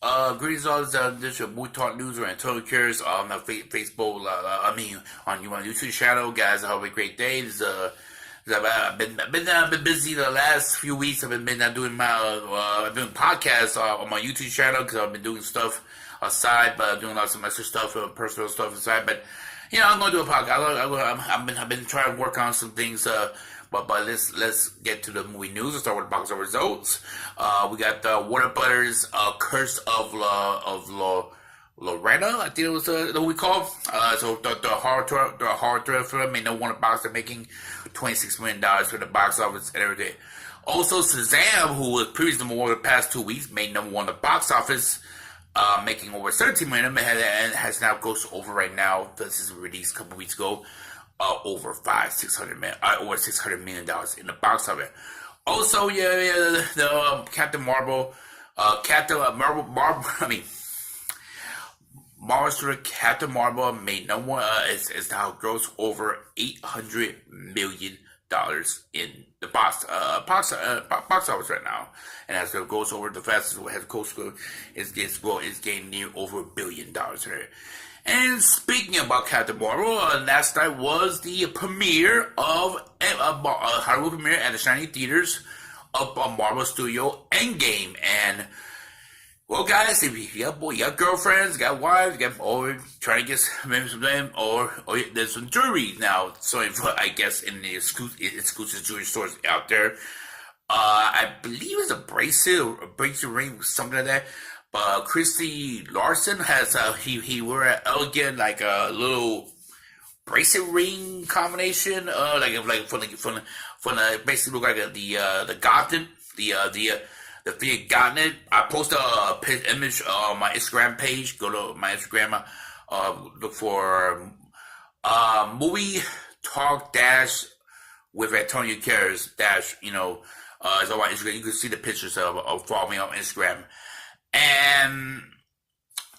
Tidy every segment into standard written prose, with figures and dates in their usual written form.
Greetings all this is your Movie Talk News or Antonio Gutierrez on the Facebook, on your YouTube channel, guys. I hope you have a great day. I've been busy the last few weeks. I've been doing doing podcasts on my YouTube channel because I've been doing stuff aside, but I'm doing lots of extra stuff, personal stuff aside. But I'm going to do a podcast. I've been trying to work on some things. But let's get to the movie news. Let's start with the box office results. We got the Warner Brothers Curse of Lorena, I think it was the movie called. So the horror thriller film made no one box. They're making $26 million for the box office and everything. Also, Shazam, who was previously number one the past 2 weeks, made number one the box office, making over $13 million, and has now grossed over right now. This is released a couple weeks ago. Over $600 million in the box office. Also, the Captain Marvel, Marvel Captain Marvel made no one is now grossed over $800 million in the box office right now, and as it goes over the fastest has goes is gaining near over $1 billion here. And speaking about Captain Marvel, last night was the premiere of Hollywood premiere at the Shining Theaters of Marvel Studio Endgame. And well, guys, if you got girlfriends, got wives, or trying to get some or there's some jewelry now. So I guess in the exclusive jewelry stores out there, I believe it's a bracelet ring, something like that. But Christy Larson has he wore an elegant like a little bracelet ring combination, like from the basically look like the Gotham, the figure Gotham. I posted a image on my Instagram page. Go to my Instagram, look for movie talk dash with Antonio Gutierrez dash. It's on my Instagram. You can see the pictures of follow me on Instagram. And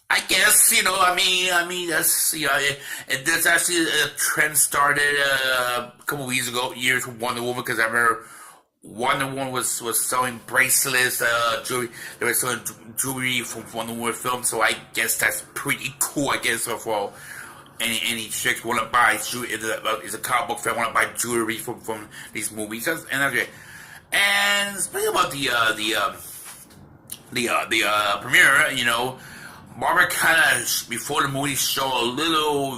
I guess, that's, that's actually a trend started a couple of years with Wonder Woman, because I remember Wonder Woman was selling bracelets, jewelry. They were selling jewelry from Wonder Woman film, so I guess that's pretty cool, I guess, for any chicks want to buy jewelry, is a comic book fan want to buy jewelry from these movies. And speaking about the premiere, Marvel kind of before the movie show a little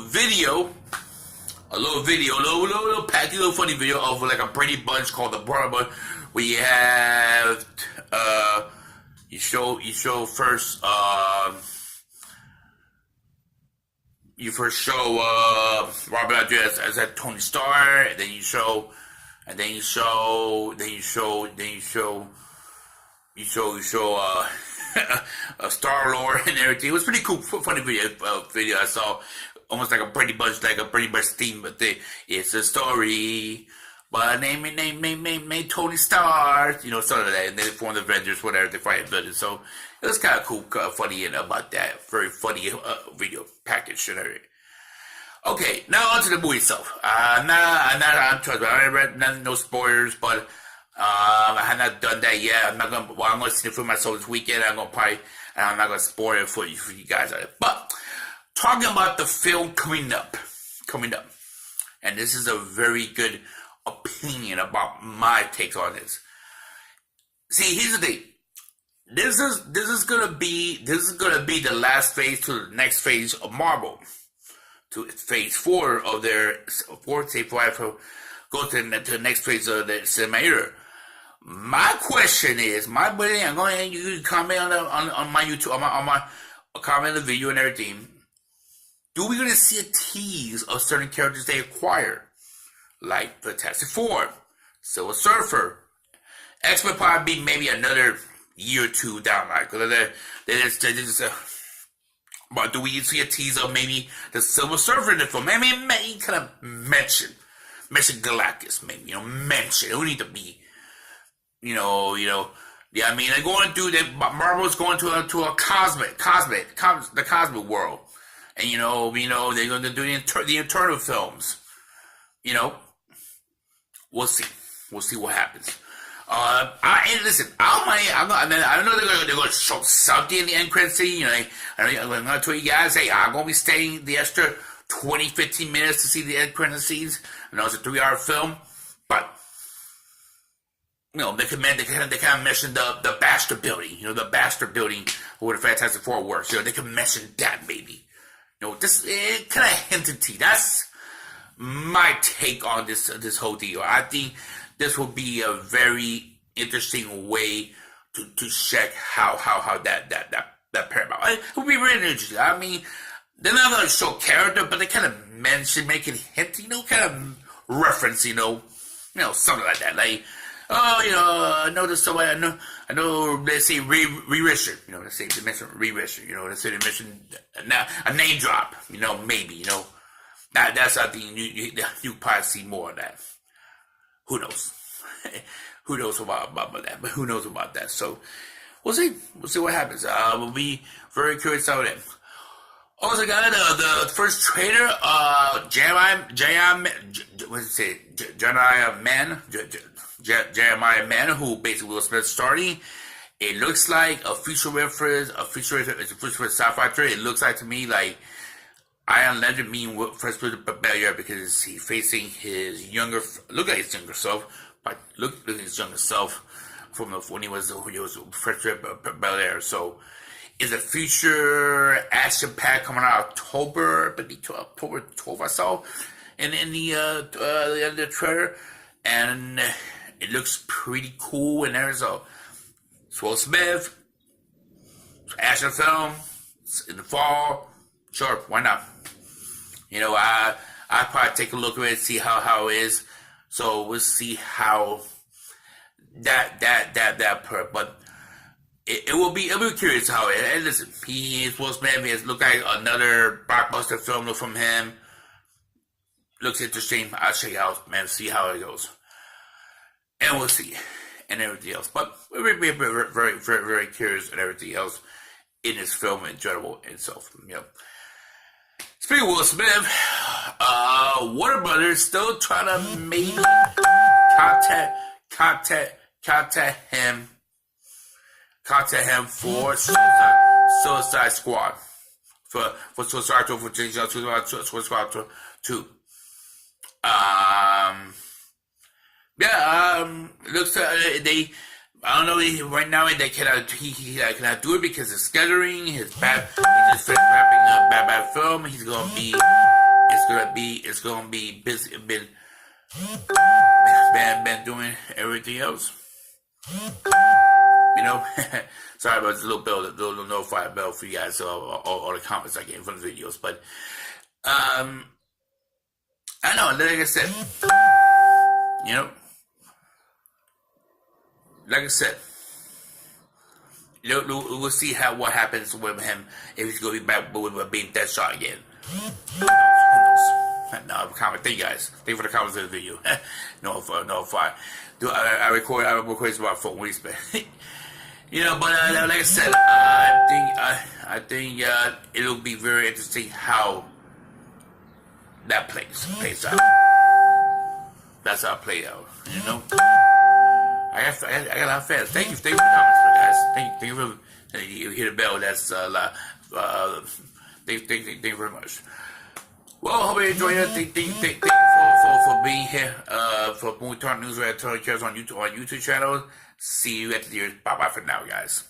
packed, little funny video of like a Brady Bunch called the Brother Bunch. We have you show first Robert Rodriguez as that Tony Stark, and then you show Star-Lord and everything. It was pretty cool, funny video I saw. Almost like a Brady Bunch theme, but it's a story. But name Tony Stark, sort of that. And they formed the Avengers, whatever, they fight villains. So it was kind of cool, funny about that. Very funny video package and everything. Okay, now on to the movie itself. I haven't read no spoilers, but I have not done that yet. I'm going to see it for myself this weekend. I'm not going to spoil it for you guys. But talking about the film coming up, and this is a very good opinion about my takes on this. See, here's the thing. This is gonna be the last phase to the next phase of Marvel, to phase 4 of their go to the next phase of the cinema era. My question is, I'm going to you comment on my YouTube, on my comment on the video and everything. Do we going to see a tease of certain characters they acquire, like Fantastic Four, Silver Surfer, X-Men? Probably be maybe another year or two down the line. But do we see a tease of maybe the Silver Surfer in the film? Maybe kind of mention Galactus, maybe mention. It don't need to be. They're going to do that. Marvel's going to a the cosmic world, and they're going to do the Eternal films. We'll see what happens. Listen, I know they're going to show something in the end credit scene. You know, I'm going to tell you guys, hey, I'm going to be staying the extra 20, 15 minutes to see the end credit scenes. I know it's a 3-hour film, but you know, they kind of mention the Baxter Building. You know, the Baxter Building where the Fantastic Four works. You know, they can mention that maybe. You know, this kind of hinted to. That's my take on this whole deal. I think this will be a very interesting way to check how that Paramount. It will be really interesting. I mean, they're not going to show character, but they kind of mention, make it hint, you know, kind of reference, you know, something like that. Like, oh, you know, I know this somebody. I know. Let's say Richard. You know, let's say they mention Richard. You know, let's say they mention a name drop. You know, maybe. You know, that's I think you probably see more of that. Who knows? Who knows about that? But who knows about that? So we'll see. We'll see what happens. We'll be very curious about it. Also, got the first trailer. Jeremiah Man, who basically Will Smith starting. It looks like a futuristic sci-fi trailer. It looks like to me like Iron Legend being Fresh Prince of Bel-Air because he's facing his younger self, but look at his younger self from when he was Fresh Prince of Bel-Air. So, is a future action pack coming out October 12th I saw in the trailer, and it looks pretty cool. And there's a Will Smith action film in the fall. Sure, why not? You know, I probably take a look at it, see how it is. So we'll see how that per. But it'll be curious how it. And listen, he is Will Smith. It looks like another blockbuster film from him. Looks interesting. I'll check it out, man. See how it goes, and we'll see, and everything else. But we're very, very, very curious and everything else in this film in general itself. You know. Speaking of Will Smith, Warner Brothers still trying to maybe contact him for Suicide Squad. For Suicide Squad, for Suicide Squad 2. Looks they. I don't know. Right now, they cannot. He cannot do it because of scheduling. He just finished wrapping up Bad film. He's gonna be. It's gonna be busy. Been doing everything else. You know. Sorry about this little notify bell for you guys. All the comments I get from the videos, but I know. Like I said, you know. Like I said, we'll see what happens with him if he's going to be back with being Deadshot again. Who knows? No, comment. Thank you guys. Thank you for the comments of the video. No fire. I record this about 4 weeks, but you know. But like I said, I think it'll be very interesting how that plays out. That's how it played out. You know. I got a lot of fans. Thank you for the comments, guys. Thank you for you hit a bell. That's a lot. Thank you very much. Well, I hope you enjoyed it. Thank you for being here. For Movie Talk News, where Antonio Gutierrez on YouTube channel. See you at the years. Bye for now, guys.